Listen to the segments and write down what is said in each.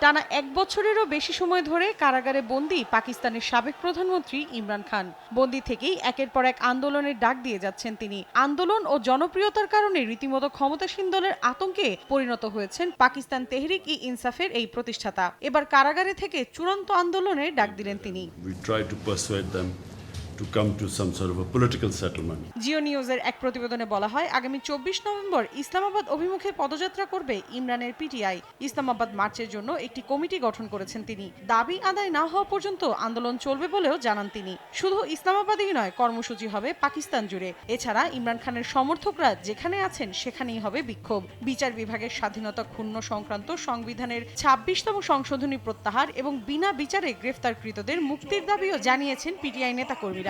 টানা ১ বছরেরও বেশি সময় ধরে কারাগারে বন্দী পাকিস্তানের সাবেক প্রধানমন্ত্রী ইমরান খান। বন্দী থেকেই একের পর এক আন্দোলনের ডাক দিয়ে যাচ্ছেন তিনি। আন্দোলন ও জনপ্রিয়তার কারণে রীতিমতো ক্ষমতাসীন দলের আতঙ্কে পরিণত হয়েছেন পাকিস্তান তেহরিক ই ইনসাফের এই প্রতিষ্ঠাতা। এবার কারাগারে থেকে চূড়ান্ত আন্দোলনের ডাক দিলেন তিনি। to come to some sort of a political settlement. Jio নিউজের এক প্রতিবেদনে বলা হয়, আগামী ২৪ নভেম্বর ইসলামাবাদ অভিমুখে পদযাত্রা করবে ইমরানের পিটিআই। ইসলামাবাদ মার্চের জন্য একটি কমিটি গঠন করেছেন তিনি। দাবি আদায় না হওয়া পর্যন্ত আন্দোলন চলবে বলেও জানান তিনি। শুধু ইসলামাবাদেই নয়, কর্মসূচি হবে পাকিস্তান জুড়ে। এছাড়া ইমরান খানের সমর্থকরা যেখানে আছেন সেখানেই হবে বিক্ষোভ। বিচার বিভাগের স্বাধীনতা ক্ষুণ্ণ সংক্রান্ত সংবিধানের ২৬তম সংশোধনী প্রত্যাহার এবং বিনা বিচারে গ্রেফতারকৃতদের মুক্তির দাবিও জানিয়েছেন পিটিআই নেতাকর্মীরা।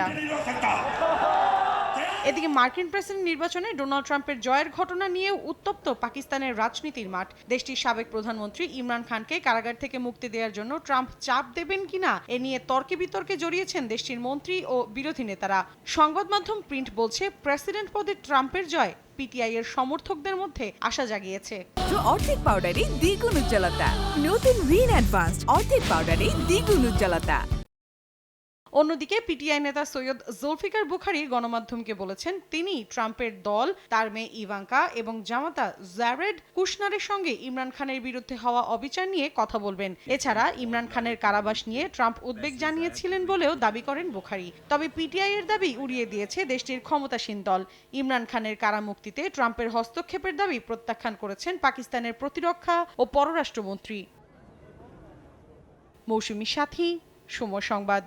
এদিকে মার্কিন প্রেসিডেন্ট নির্বাচনে ডোনাল্ড ট্রাম্পের জয়ের ঘটনা নিয়েও উত্তপ্ত পাকিস্তানের রাজনীতির মাঠ। দেশটির সাবেক প্রধানমন্ত্রী ইমরান খানকে কারাগার থেকে মুক্তি দেওয়ার জন্য ট্রাম্প চাপ দেবেন কিনা এ নিয়ে তর্কে বিতর্কে জড়িয়েছেন দেশটির মন্ত্রী ও বিরোধী নেতারা। সংবাদ মাধ্যম প্রিন্ট বলছে, প্রেসিডেন্ট পদে ট্রাম্পের জয় পিটিআই এর সমর্থকদের মধ্যে আশা জাগিয়েছে। অর্ধেক পাউডারে দ্বিগুণ উজ্জ্বলতা। নতুন রিন অ্যাডভান্সড অর্ধেক পাউডারে দ্বিগুণ উজ্জ্বলতা। অন্যদিকে পিটিআই নেতা সৈয়দ জুলফিকার বুখারী গণমাধ্যমকে বলেছেন, তিনি ট্রাম্পের দল, তার মেয়ে ইভাঙ্কা এবং জামাতা জারেড কুশনারের সঙ্গে ইমরান খানের বিরুদ্ধে হওয়া অবিচার নিয়ে কথা বলবেন। এছাড়া ইমরান খানের কারাবাস নিয়ে ট্রাম্প উদ্বেগ জানিয়েছিলেন বলেও দাবি করেন বুখারী। তবে পিটিআই এর দাবি উড়িয়ে দিয়েছে দেশটির ক্ষমতাসীন দল। ইমরান খানের কারামুক্তিতে ট্রাম্পের হস্তক্ষেপের দাবি প্রত্যাখ্যান করেছেন পাকিস্তানের প্রতিরক্ষা ও পররাষ্ট্রমন্ত্রী। মৌসুমী সাথী, সময় সংবাদ।